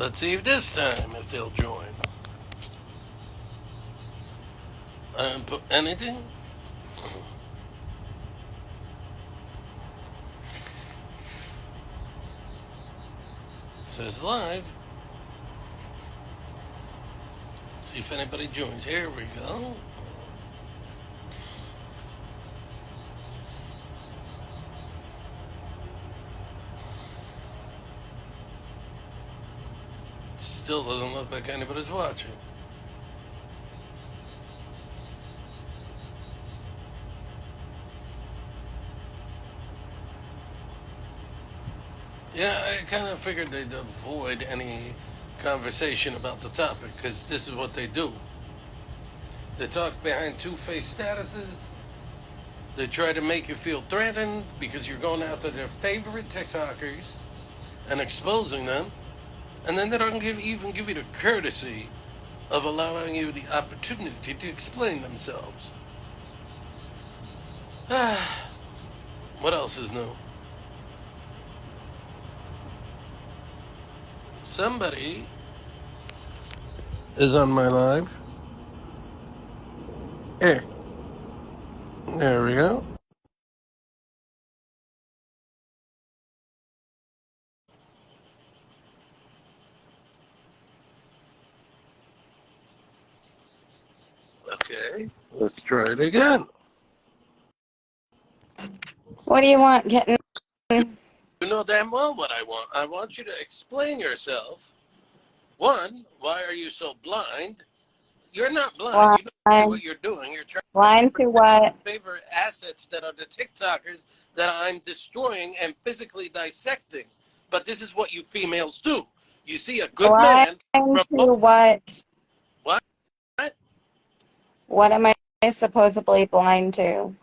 Let's see if this time if they'll join. I didn't put anything. It says live. Let's see if anybody joins. Here we go. Still doesn't look like anybody's watching. Yeah, I kind of figured they'd avoid any conversation about the topic because this is what they do. They talk behind two-faced statuses. They try to make you feel threatened because you're going after their favorite TikTokers and exposing them. And then they don't even give you the courtesy of allowing you the opportunity to explain themselves. What else is new? Somebody is on my live. Here. There we go. Okay. Let's try it again. What do you want, kitten? You know damn well what I want. I want you to explain yourself. One, why are you so blind? You're not blind. You know what you're doing. You're trying Blind to what? favorite assets that are the TikTokers that I'm destroying and physically dissecting. But this is what you females do. You see a good man. Blind to what? What? What am I supposedly blind to?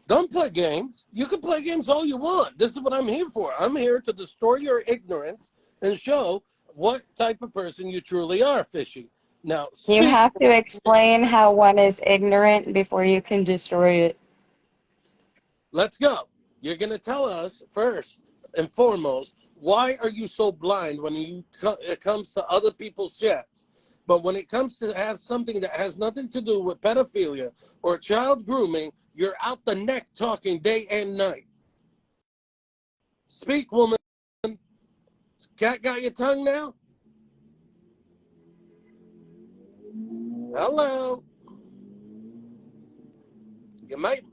Don't play games. You can play games all you want. This is what I'm here for. I'm here to destroy your ignorance and show what type of person you truly are, Fishy. Now, You have to explain how one is ignorant before you can destroy it. Let's go. You're going to tell us first and foremost, why are you so blind when it comes to other people's chats? But when it comes to have something that has nothing to do with pedophilia or child grooming, you're out the neck talking day and night. Speak, woman. Cat got your tongue now? Hello. You might.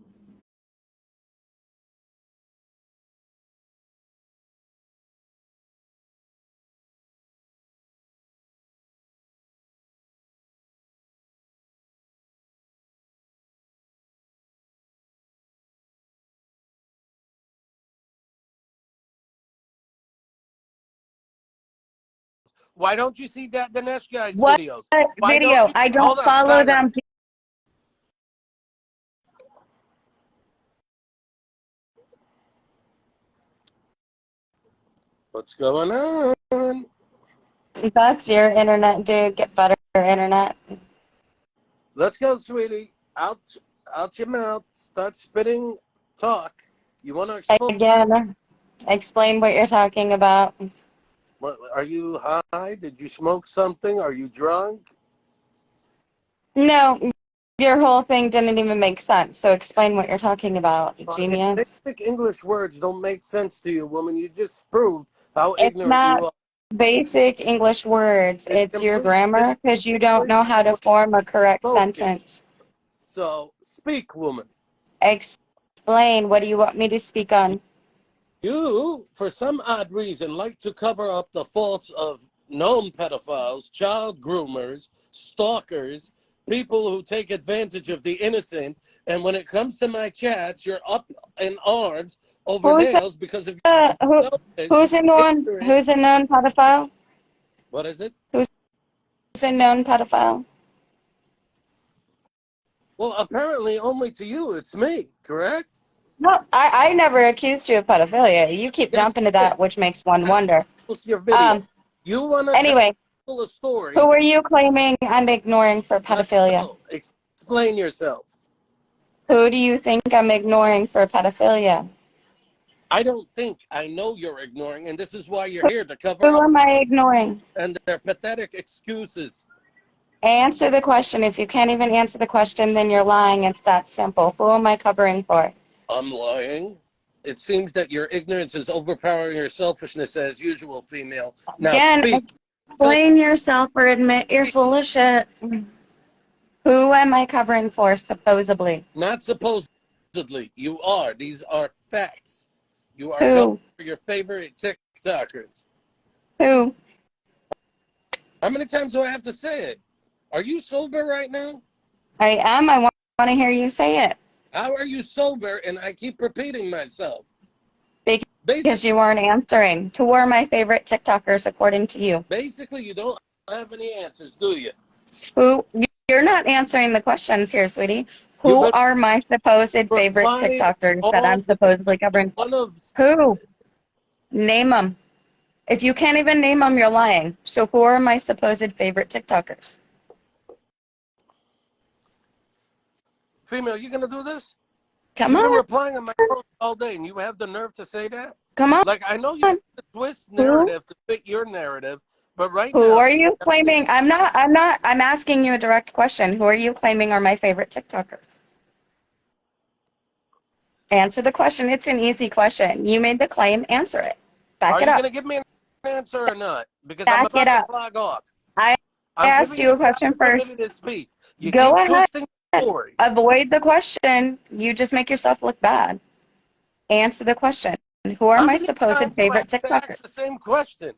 Why don't you see that Dinesh guy's videos? Why video? I don't follow them. What's going on? That's your internet, dude. Get better internet. Let's go, sweetie. Out your mouth. Start spitting talk. You want to explain? Again, explain what you're talking about. What, are you high? Did you smoke something? Are you drunk? No, your whole thing didn't even make sense. So explain what you're talking about, genius. Basic English words don't make sense to you, woman. You just proved how ignorant you are. Basic English words. It's your grammar because you don't know how to form a correct sentence. So, speak, woman. Explain. What do you want me to speak on? You, for some odd reason, like to cover up the faults of known pedophiles, child groomers, stalkers, people who take advantage of the innocent. And when it comes to my chats, you're up in arms over nails because of who's a known pedophile? What is it? Who's a known pedophile? Well, apparently only to you, it's me, correct? No, I never accused you of pedophilia. You keep jumping to that, which makes one wonder. Post your video. You want to anyway, tell a story. Who are you claiming I'm ignoring for pedophilia? Explain yourself. Who do you think I'm ignoring for pedophilia? I don't think I know you're ignoring, and this is why you're here to cover Who up am I ignoring? and their pathetic excuses. Answer the question. If you can't even answer the question, then you're lying. It's that simple. Who am I covering for? I'm lying. It seems that your ignorance is overpowering your selfishness as usual, female. Now Again, speak. explain yourself or admit you're full of shit. Who am I covering for, supposedly? Not supposedly. You are. These are facts. You are covering Who? for your favorite TikTokers. Who? How many times do I have to say it? Are you sober right now? I am. I want to hear you say it. How are you sober? And I keep repeating myself. Because Basically, you weren't answering. Who are my favorite TikTokers, according to you? you don't have any answers, do you? Who? You're not answering the questions here, sweetie. You Who better are my supposed favorite provide TikTokers that all I'm the supposedly covering for? one of Who? Name them. If you can't even name them, you're lying. So who are my supposed favorite TikTokers? female. You gonna do this? Come You've been on. replying on my post all day, and you have the nerve to say that? Come on. Like I know you twist Who? narrative to fit your narrative, but right Who now, are you claiming? I'm asking you a direct question. Who are you claiming are my favorite TikTokers? Answer the question. It's an easy question. You made the claim. Answer it. Back are it you up. gonna give me an answer or not? Because I'm Back it about to up. log off. I I'm asked giving you you a the question opportunity first. to speak. You Go keep ahead. twisting the story. Avoid the question. You just make yourself look bad. Answer the question. Who are How my many supposed times do I favorite have to ask TikTokers? the same question?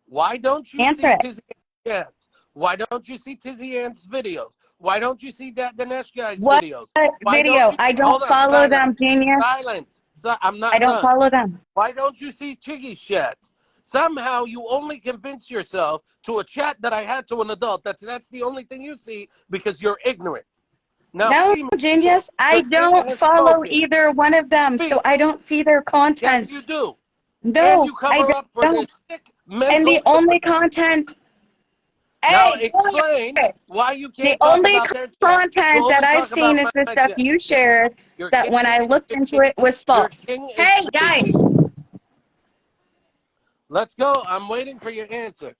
Why don't you Answer see it. Tizzy Ann's? Why don't you see Tizzy Ann's videos? Why don't you see that Dinesh guy's What videos? Why don't video? you I hold don't on? follow Silence. them, genius. Silence. I'm I not don't done. follow them. Why don't you see Chiggy chats? Somehow you only convince yourself to a chat that I had to an adult. That's the only thing you see because you're ignorant. Now, No, female, genius. I the king don't has follow spoken. either one of them, so Speak. I don't see their Yes, you content. do. And No, you I cover up for their don't. sick And the mental only illness. content, Now hey, explain why you the can't talk only about their chat. You content that only I've talk seen about is the my stuff chat. you shared Your that when king I is looked into speaking. it was Your false. king is Hey, guys, speaking. Let's go. I'm waiting for your answer.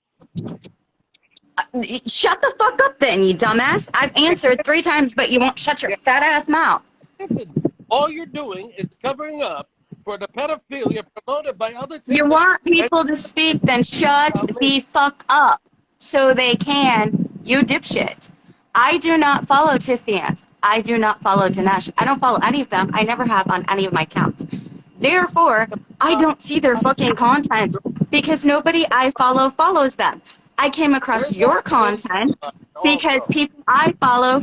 shut the fuck up then, you dumbass. I've answered 3 times, but you won't shut your Yeah, fat ass mouth. answer. All you're doing is covering up for the pedophilia promoted by other You TikTok. want And people to speak, then shut tell me, the fuck up so they can, you dipshit. I do not follow Tissiant. I do not follow Dinesh. I don't follow any of them. I never have on any of my accounts. Therefore, I uh, don't see their fucking content because nobody I follow follows them. I came across there's no your evidence of content that because also. people I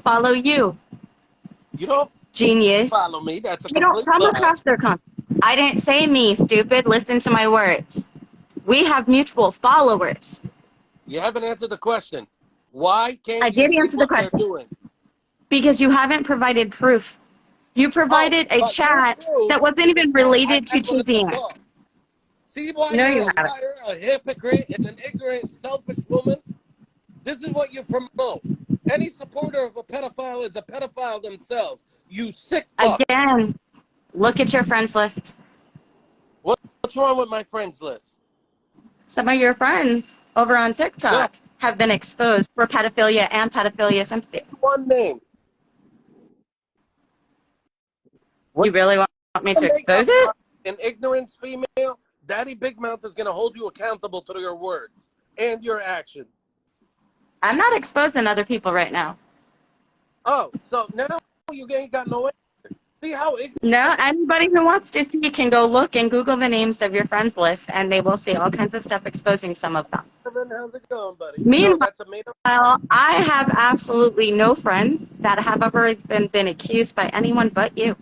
follow you. You don't Genius. follow me. That's a You don't complete come lie. across their content. I didn't say me, stupid. Listen to my words. We have mutual followers. You haven't answered the question. Why I can't you did see answer the what they're question doing? because you haven't provided proof. You Oh, provided a but your chat proof that wasn't is the even chat I related to had with an Tizian. adult. See why No, you're you a haven't. liar, a hypocrite, and an ignorant, selfish woman? This is what you promote. Any supporter of a pedophile is a pedophile themselves. You sick fuck. Again, look at your friends list. What's wrong with my friends list? Some of your friends over on No, TikTok have been exposed for pedophilia and pedophilia sympathy. one name. When You really want me you to make expose up it? an ignorance female, Daddy Big Mouth is going to hold you accountable to your words and your actions. I'm not exposing other people right now. Oh, so now you ain't got no answer. See how ignorant. No, anybody who wants to see can go look and Google the names of your friends list, and they will see all kinds of stuff exposing some of them. How's it going, buddy? No, Meanwhile, that's a made up. I have absolutely no friends that have ever been accused by anyone but you.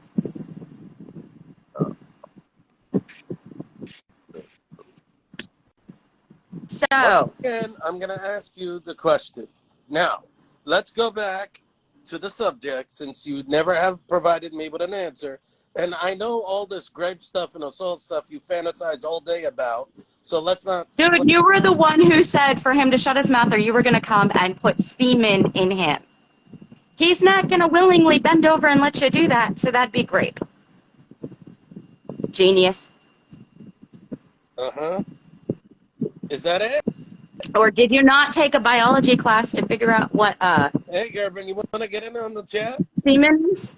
Once So, again, I'm going to ask you the question. Now, let's go back to the subject since you never have provided me with an answer. And I know all this grape stuff and assault stuff you fantasize all day about. So let's not. dude, you were the one who said for him to shut his mouth or you were going to come and put semen in him. He's not going to willingly bend over and let you do that, so that'd be great. Genius. Uh-huh. Is that it? Or did you not take a biology class to figure out what Hey, Gerben, you want to get in on the chat? semen is?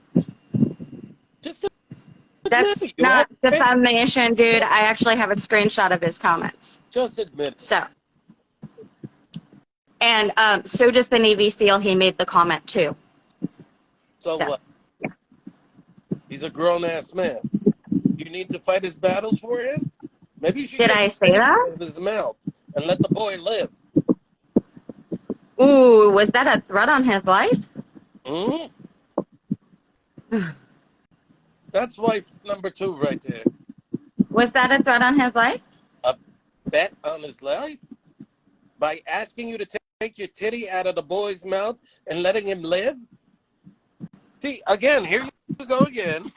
Just admit That's it. You have not defamation, dude. I actually have a screenshot of his comments. just admit it. So, and so does the Navy SEAL. He made the comment too. So So, what? yeah. He's a grown-ass man. You need to fight his battles for him? Maybe you should Did take I the say titty that? out of his mouth and let the boy live. Ooh, was that a threat on his life? Hmm. That's wife number 2 right there. Was that a threat on his life? A bet on his life? By asking you to take your titty out of the boy's mouth and letting him live? See, again, here you go again,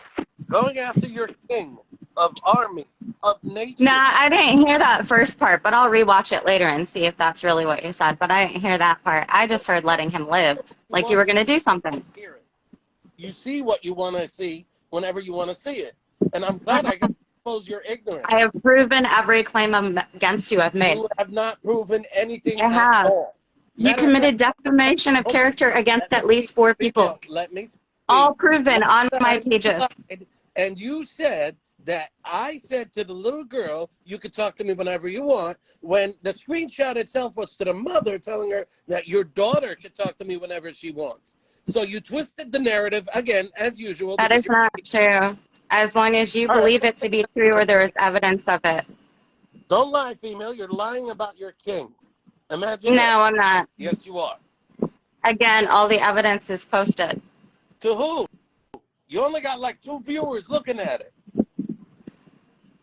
going after your king of army, of Nah, nature. I didn't hear that first part, but I'll rewatch it later and see if that's really what you said. But I didn't hear that part. I just heard letting him live, You like you want were going to do to something. hear it. You see what you want to see whenever you want to see it. And I'm glad I got to expose your I ignorance. have proven every claim against you I've made. You have not proven anything I at have. all. You Matter of fact, committed defamation of hold on. character against Let at me least 4 female, people. let me speak. All proven on Last my time you pages. lied, and you said that I said to the little girl, you could talk to me whenever you want, when the screenshot itself was to the mother telling her that your daughter could talk to me whenever she wants. So you twisted the narrative, again, as usual. That Because is not true. As long as you all right, believe it to be true or there is evidence of it. don't lie, female. You're lying about your king. Imagine that. No, I'm not. Yes, you are. Again, all the evidence is posted. To who? You only got like 2 viewers looking at it.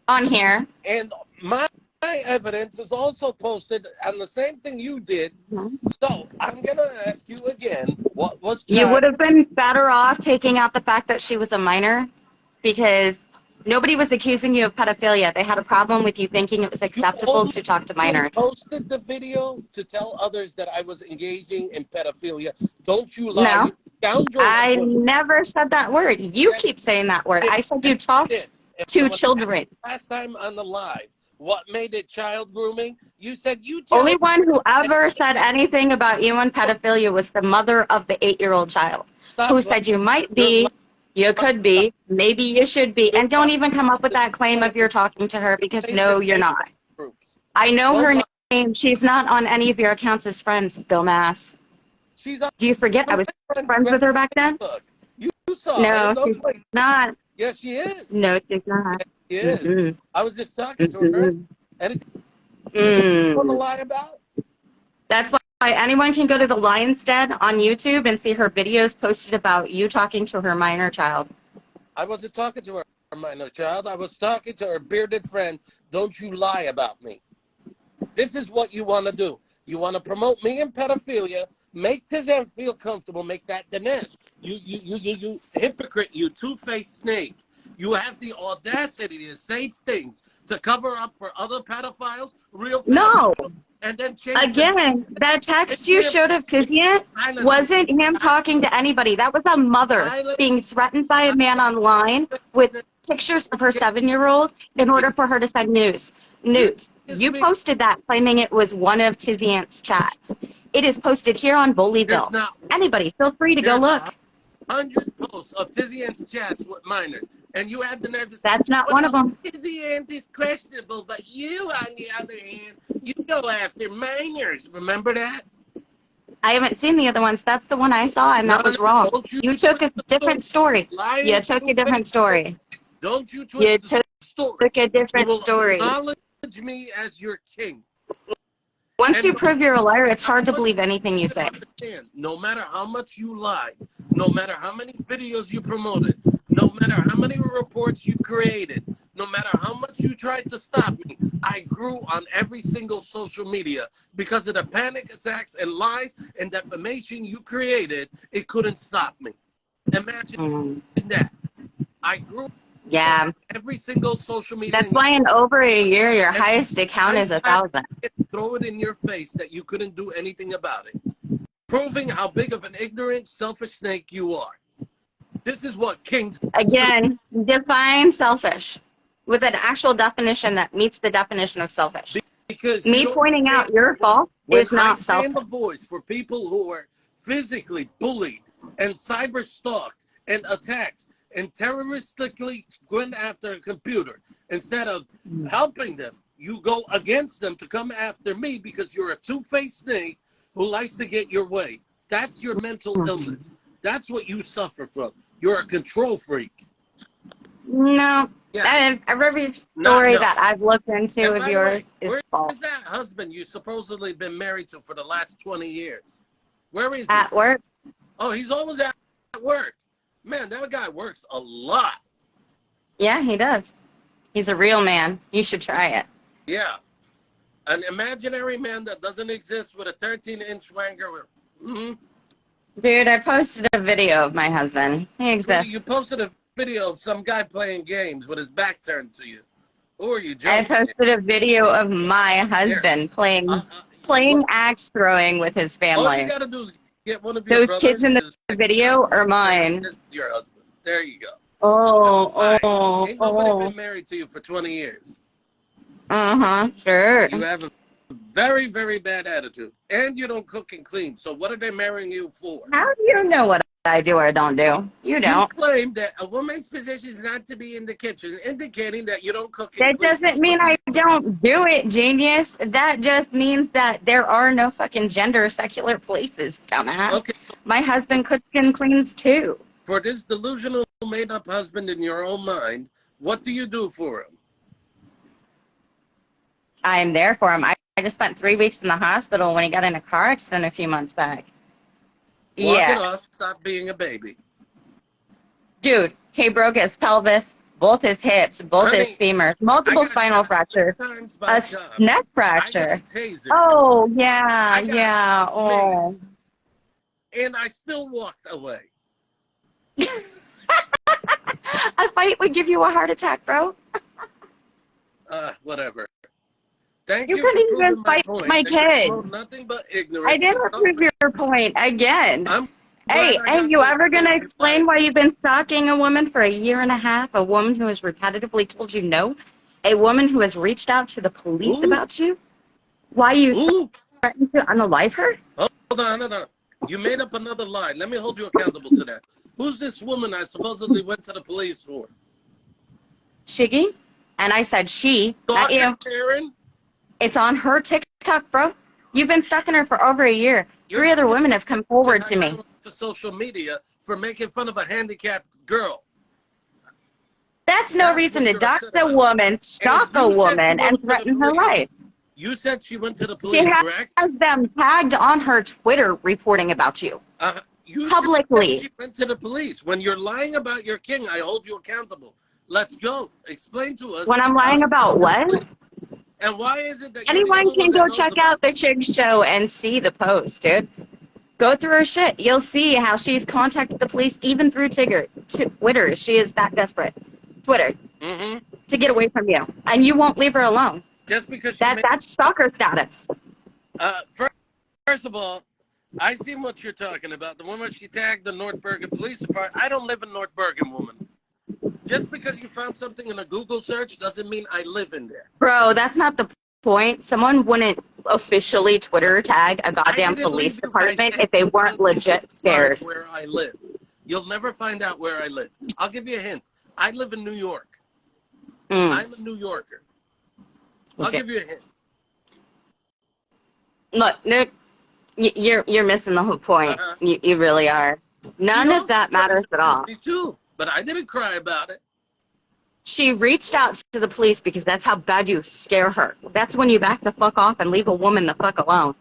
On here. And my evidence is also posted on the same thing you did. So I'm going to ask you again, what was You child? would have been better off taking out the fact that she was a minor because nobody was accusing you of pedophilia. They had a problem with you thinking it was You acceptable only to talk to minors. posted the video to tell others that I was engaging in pedophilia. Don't you lie, No, you scoundrel I of a... never said that word. You Yes, keep saying that word. you I said did. you talked to And when I asked children. last time on the live, what made it child grooming? You said you Only tell one who me. ever said anything about you and pedophilia was the mother of the 8-year-old child, Stop who lying. said you might You're be, you could be, maybe you should be, You're and don't even come up with that claim of you're talking to her because no, favorite you're Facebook not. groups. I know Don't her lie. name. She's not on any of your accounts as friends, dumbass. She's on Do you forget I my was friend friends with request her back on then? Facebook. You saw her. No, Don't she's play. not. Yes, she is. No, she's not. Yes, she is. Mm-mm. I was just talking to her. Mm-mm. Anything you want to Mm. lie about? That's why anyone can go to the Lion's Den on YouTube and see her videos posted about you talking to her minor child. I wasn't talking to her minor child. I was talking to her bearded friend. Don't you lie about me. This is what you want to do. You want to promote me and pedophilia, make Tizan feel comfortable, make that Dinesh. You hypocrite, you two-faced snake. You have the audacity to say things to cover up for other pedophiles, real No. pedophiles, and then change the Again, that text you him showed of Tizian silence me. wasn't him talking to anybody. That was a mother Silence, being threatened by a man online with pictures of her 7-year-old in order for her to send news. You're Nudes. You speaking. posted that claiming it was one of Tizian's chats. It is posted here on There's Bullyville. not. Anybody, feel free to go There's look. 100 posts of Tizian's chats with minors, and you have the nerve to say, That's not one of well, them. Tizian is questionable, but you, on the other hand, you go after minors. Remember that? I haven't seen the other ones. That's the one I saw, and that No, was wrong. don't you You took twist a the story. different story. Lying You took a two-faced different story. Don't you You twist the took story. a You different will story. acknowledge me as your king. Once And you no prove you're a liar, it's matter hard to what believe anything you say. understand, no matter how much you lied, no matter how many videos you promoted, no matter how many reports you created, no matter how much you tried to stop me, I grew on every single social media because of the panic attacks and lies and defamation you created. It couldn't stop me. Imagine that. I grew on Yeah. every single social media. That's why in over a year, your And highest account I'm is glad 1,000. to throw it in your face that you couldn't do anything about it, proving how big of an ignorant, selfish snake you are. This is what kings do. Again, define selfish. with an actual definition that meets the definition of selfish. Because Me you don't pointing understand, out your fault when is I not stand selfish. the voice for people who are physically bullied and cyber stalked and attacked and terroristically went after a computer, instead of helping them, you go against them to come after me because you're a two-faced snake who likes to get your way. That's your mental illness. That's what you suffer from. You're a control freak. No. Yeah. Every Not story no. that I've looked into And of by the way, yours is where's false. that husband you supposedly been married to for the last 20 years? Where is he? At work? Oh, he's always at work. Man, that guy works a lot. Yeah, he does. He's a real man. You should try it. Yeah. An imaginary man that doesn't exist with a 13-inch wanger. Mm-hmm. Dude, I posted a video of my husband. He Sweetie, exists. you posted a video of some guy playing games with his back turned to you. Who are you I joking? posted a video of my husband Uh, playing well, axe throwing with his all you family. got to do is get one of your Those kids brothers. in the video are Say, mine. this is your husband. There you go. Oh. Ain't nobody been married to you for 20 years. Sure. You have a very, very bad attitude. And you don't cook and clean. So what are they marrying you for? How do you know what I do or don't do? You You don't. claim that a woman's position is not to be in the kitchen, indicating that you don't cook and That clean. doesn't mean I don't do it, genius. That just means that there are no fucking gender secular places, dumbass. Okay. My husband cooks and cleans too. For this delusional, made-up husband in your own mind, what do you do for him? I am there for him. I just spent 3 weeks in the hospital when he got in a car accident a few months back. Walk it Yeah. off. Stop being a baby. Dude, he broke his pelvis, both his hips, both his femurs, multiple spinal fractures, a neck fracture. Oh, yeah. Oh. And I still walked away. A fight would give you a heart attack, bro. Whatever. Thank You you couldn't for even proving my fight point. my kid. Nothing but ignorance. I didn't prove your point again. Hey, you ever gonna explain why you've been stalking a woman for a year and a half? A woman who has repetitively told you no? A woman who has reached out to the police about you? Why you threatened to unalive her? Hold on. You made up another lie. Let me hold you accountable to that. Who's this woman I supposedly went to the police for? Shiggy? And I said she, not you. Karen? It's on her TikTok, bro. You've been stalking her for over a year. 3 other women have come forward to me. For social media for making fun of a handicapped girl. That's no reason to dox a woman, stalk a woman, and threaten her life. You said she went to the police, correct? She has them tagged on her Twitter reporting about you. You publicly. said she went to the police. When you're lying about your king, I hold you accountable. Let's go. Explain to us. When I'm lying about what? And why is it that anyone can go check out the Chig Show and see the post, dude? Go through her shit. You'll see how she's contacted the police even through Twitter. She is that desperate. Twitter. To get away from you. And you won't leave her alone. Just because that's stalker status. First of all, I see what you're talking about. The woman she tagged the North Bergen Police Department. I don't live in North Bergen, woman. Just because you found something in a Google search doesn't mean I live in there. Bro, that's not the point. Someone wouldn't officially Twitter tag a goddamn police department if they weren't legit scared. Where I live. You'll never find out where I live. I'll give you a hint. I live in New York. I'm a New Yorker. I'll give you a hint. Look, Nick, you're missing the whole point. You really are. None of that matters at all. Me too, but I didn't cry about it. She reached out to the police because that's how bad you scare her. That's when you back the fuck off and leave a woman the fuck alone.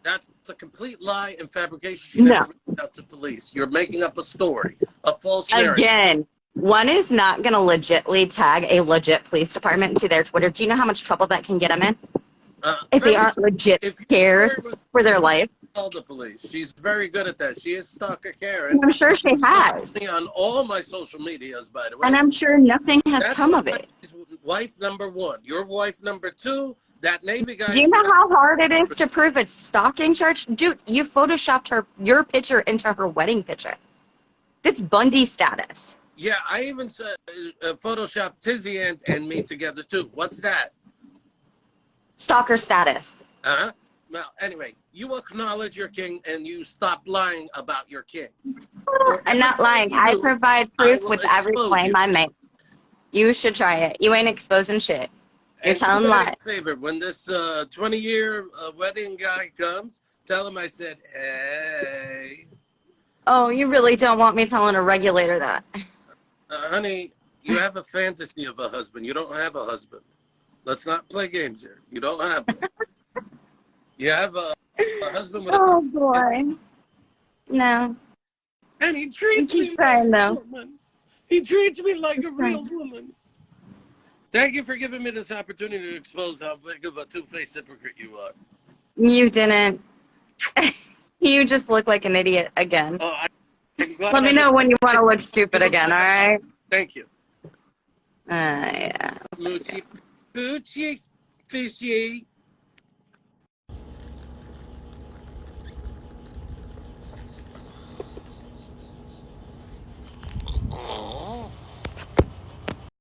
That's a complete lie and fabrication. She never reached out to police. You're making up a story, a false narrative. Again, one is not going to legitly tag a legit police department to their Twitter. Do you know how much trouble that can get them in? If they aren't legit scared for their life. Call the police. She's very good at that. She is Stalker Karen. I'm sure she has. On all my social medias, by the way. And I'm sure nothing has come of it. Wife number one. Your wife number two. That Navy guy. Do you know how hard it is to prove a stalking charge? Dude, you photoshopped your picture into her wedding picture. It's Bundy status. Yeah, I even photoshopped Tizzy and me together too. What's that? Stalker status. Uh-huh. Well, anyway, you acknowledge your king and you stop lying about your king. Or I'm every not time lying. you I do, provide I proof will with every expose claim you. I make. You should try it. You ain't exposing shit. You're And do telling me a lies. favor, when this 20-year wedding guy comes, tell him I said, hey. Oh, you really don't want me telling a regulator that. Honey, you have a fantasy of a husband. You don't have a husband. Let's not play games here. You don't have one. You have a husband with a Oh kid, boy. No. and he You treats keep me like trying a though. woman. He treats me like a Keep real trying. woman. Thank you for giving me this opportunity to expose how big of a two-faced hypocrite you are. You didn't. You just look like an idiot again. Oh, I'm glad Let me I look know when like you an want to look idiot. You stupid look again, like a punk. alright? Thank you. Yeah. Moochie, Poochie, Fishy.